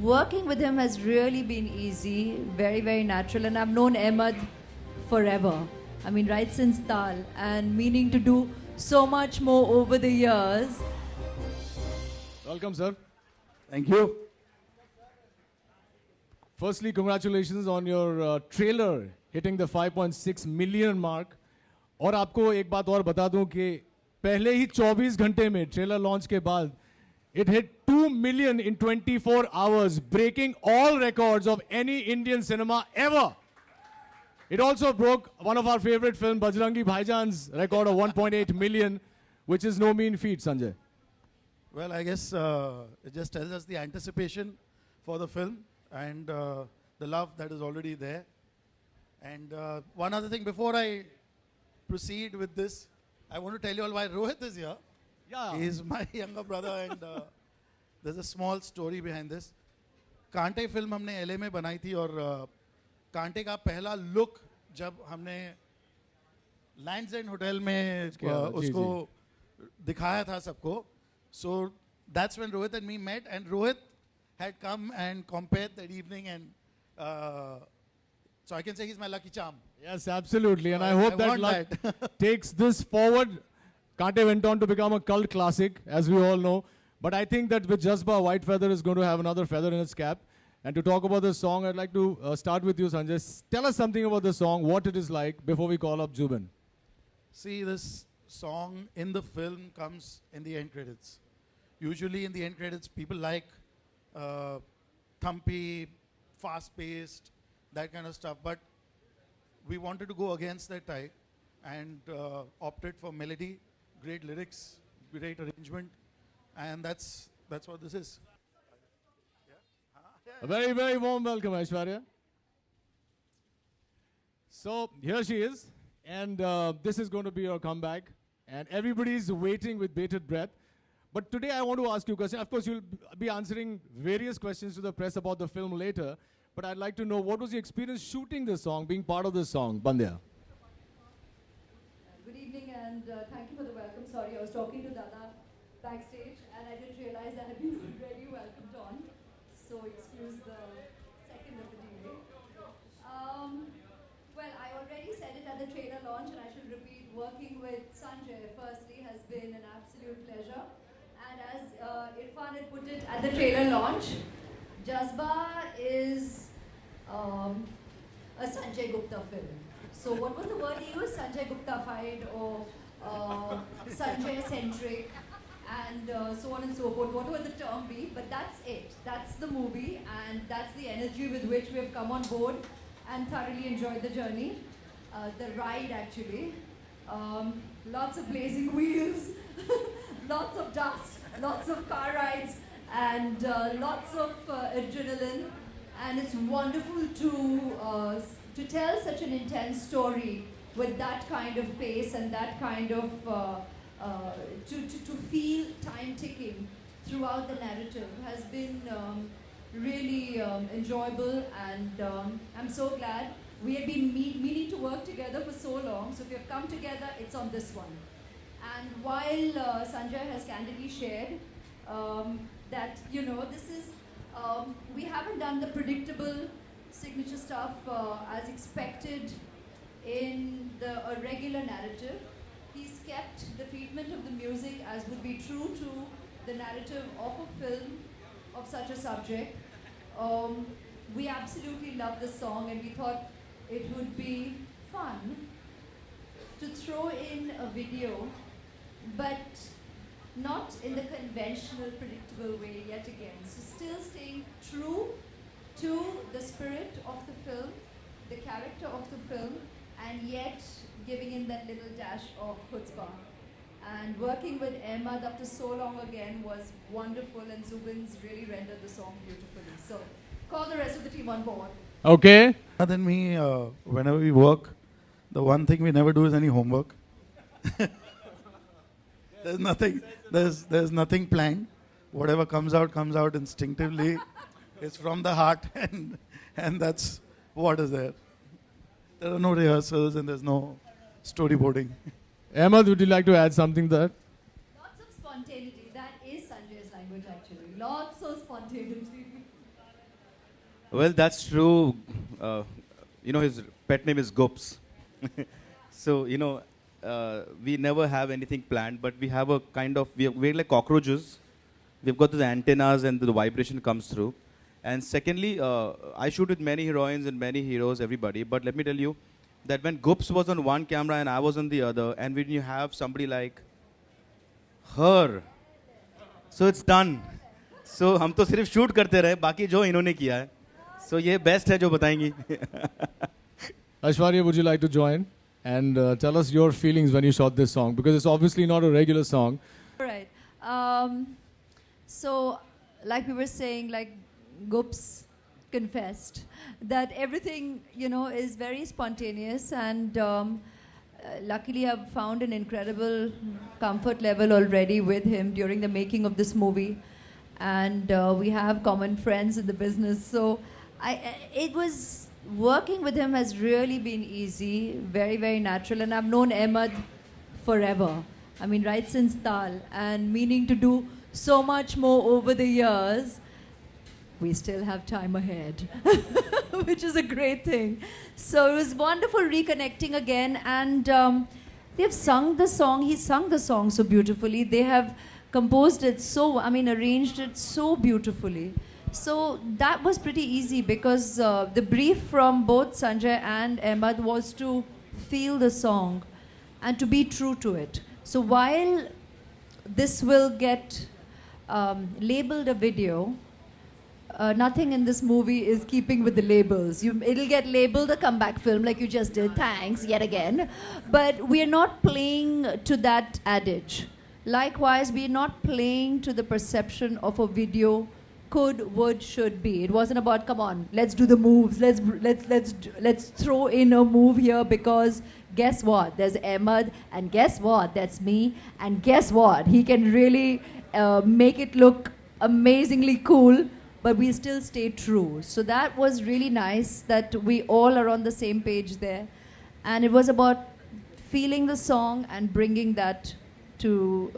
working with him has really been easy, very, very natural. And I've known Ahmed forever. I mean, right since Tal, and meaning to do so much more over the years. Welcome, sir. Thank you. Firstly, congratulations on your trailer hitting the 5.6 million mark. और आपको एक बात और बता दूं कि पहले ही 24 घंटे में ट्रेलर लॉन्च के बाद it hit 2 million in 24 hours, breaking all records of any Indian cinema ever. It also broke one of our favorite film, Bajrangi Bhaijaan's record of 1.8 million, which is no mean feat, Sanjay. Well, I guess it just tells us the anticipation for the film and the love that is already there. And one other thing, before I proceed with this, I want to tell you all why Rohit is here. Yeah. He's my younger brother and there's a small story behind this. कांटे film हमने LA में बनाई थी और कांटे का पहला look जब हमने लैंड्स एंड होटल में उसको दिखाया था सबको. So that's when Rohit and me met, and Rohit had come and compared that evening, and so I can say he's my lucky charm. Yes, absolutely. And I hope that luck takes this forward. Kante went on to become a cult classic, as we all know. But I think that with Jazba, White Feather is going to have another feather in its cap. And to talk about the song, I'd like to start with you, Sanjay. Tell us something about the song, what it is like, before we call up Zubin. See, this song in the film comes in the end credits. Usually in the end credits, people like thumpy, fast-paced, that kind of stuff. But we wanted to go against that type and opted for melody, great lyrics, great arrangement, and that's what this is. A very, very warm welcome, Aishwarya. So here she is, and this is going to be your comeback, and everybody's waiting with bated breath. But today I want to ask you a question. Of course, you'll be answering various questions to the press about the film later, but I'd like to know, what was your experience shooting this song, being part of this song, Bandya? Good evening, and thank you for the welcome. Sorry, I was talking to Dada backstage, and I didn't realize I had been already welcomed on. So excuse the second of the delay. Well, I already said it at the trailer launch, and I should repeat, working with Sanjay firstly has been an absolute pleasure. And as Irfan had put it at the trailer launch, Jazba is a Sanjay Gupta film. So what was the word he used? Sanjay Gupta-fied or Sanjay-centric, and so on and so forth, whatever the term be, but that's it. That's the movie, and that's the energy with which we have come on board and thoroughly enjoyed the journey, the ride actually. Lots of blazing wheels, lots of dust, lots of car rides, and lots of adrenaline, and it's wonderful to tell such an intense story with that kind of pace and that kind of to feel time ticking throughout the narrative has been really enjoyable, and I'm so glad. We have been meaning to work together for so long, so if we have come together, it's on this one. And while Sanjay has candidly shared that, you know, this is, we haven't done the predictable signature stuff as expected in a regular narrative. He's kept the treatment of the music as would be true to the narrative of a film of such a subject. We absolutely love the song, and we thought it would be fun to throw in a video, but not in the conventional, predictable way yet again. So still staying true to the spirit of the film, the character of the film, and yet giving in that little dash of chutzpah. And working with Ahmed after so long again was wonderful, and Zubin's really rendered the song beautifully. So call the rest of the team on board. Okay. Other than me, whenever we work, the one thing we never do is any homework. There's nothing planned. Whatever comes out instinctively. It's from the heart, and that's what is there. There are no rehearsals and there's no storyboarding. Ahmed, would you like to add something there? Lots of spontaneity. That is Sanjay's language actually. Lots of spontaneity. Well, that's true. His pet name is Gops. So, we never have anything planned, but we have a kind of, we're like cockroaches. We've got the antennas and the vibration comes through. And secondly, I shoot with many heroines and many heroes, everybody. But let me tell you that when Gops was on one camera and I was on the other, and when you have somebody like her, so it's done. So हम तो सिर्फ shoot करते रहे, बाकी जो इन्होंने किया है. So ये best है जो बताएंगी. Aishwarya, would you like to join and tell us your feelings when you shot this song? Because it's obviously not a regular song. All right. So, like we were saying, like Goops confessed that everything, is very spontaneous, and luckily I've found an incredible comfort level already with him during the making of this movie, and we have common friends in the business. So, it was working with him has really been easy, very, very natural, and I've known Ahmed forever. I mean, right since Tal, and meaning to do so much more over the years. We still have time ahead, which is a great thing. So it was wonderful reconnecting again, and they've sung the song. He sung the song so beautifully. They have composed it arranged it so beautifully. So that was pretty easy because the brief from both Sanjay and Ahmed was to feel the song and to be true to it. So while this will get labeled a video, nothing in this movie is keeping with the labels. It'll get labeled a comeback film like you just did, thanks, yet again. But we're not playing to that adage. Likewise, we're not playing to the perception of a video could, would, should be. It wasn't about, come on, let's do the moves, let's throw in a move here because guess what? There's Ahmed, and guess what? That's me, and guess what? He can really make it look amazingly cool, but we still stay true. So that was really nice that we all are on the same page there. And it was about feeling the song and bringing that to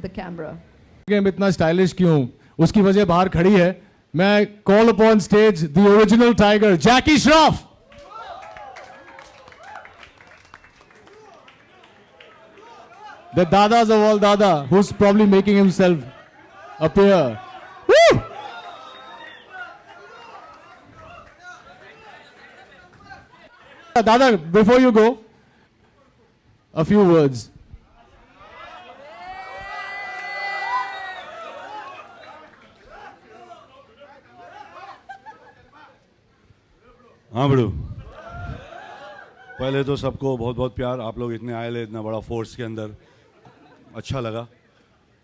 the camera. Game इतना stylish क्यों? उसकी वजह बाहर खड़ी है. मैं call upon stage the original tiger, Jackie Shroff. The Dadas of all Dada, who's probably making himself appear. Woo! Dada, before you go, a few words. हाँ बड़ू, पहले तो सबको बहुत बहुत प्यार. आप लोग इतने आए ले, इतना बड़ा फोर्स के अंदर, अच्छा लगा.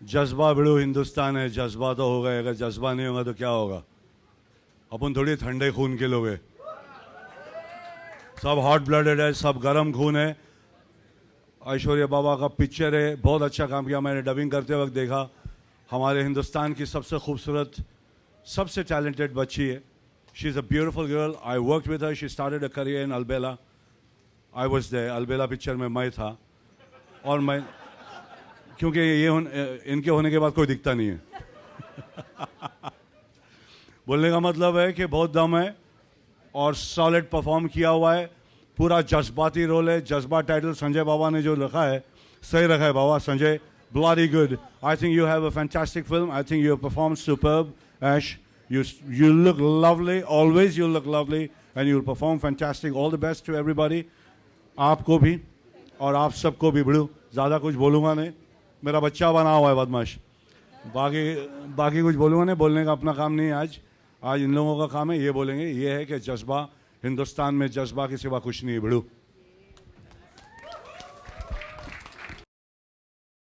जज्बा बड़ू हिंदुस्तान है, जज्बा तो होगा. अगर जज्बा नहीं होगा तो क्या होगा? अपन थोड़ी ठंडे खून के लोग हैं. सब हॉट ब्लडेड है, सब गर्म खून है. ऐश्वर्या बाबा का पिक्चर है, बहुत अच्छा काम किया. मैंने डबिंग करते वक्त देखा, हमारे हिंदुस्तान की सबसे खूबसूरत, सबसे टैलेंटेड बच्ची है. She is a beautiful girl. I worked with her. She started a career in Albela. I was there. Albela picture में मैं था, और मैं, क्योंकि इनके होने के बाद कोई दिखता नहीं है. बोलने का मतलब है कि बहुत दम है और सॉलिड परफॉर्म किया हुआ है. पूरा जज्बाती रोल है. जज्बा टाइटल संजय बाबा ने जो रखा है, सही रखा है Baba Sanjay. Bloody good. I think you have a fantastic film. I think you have perform superb. Ash, you look lovely. Always you look lovely, and you'll perform fantastic. All the best to everybody. आपको भी और आप सबको भी. बड़ू ज़्यादा कुछ बोलूँगा नहीं, मेरा बच्चा बना हुआ है बदमाश. बाकी कुछ बोलूँगा नहीं. बोलने का अपना काम नहीं है. आज इन लोगों का काम है. ये बोलेंगे, ये है कि जज्बा, हिंदुस्तान में जज्बा के सिवा कुछ नहीं है. बड़ू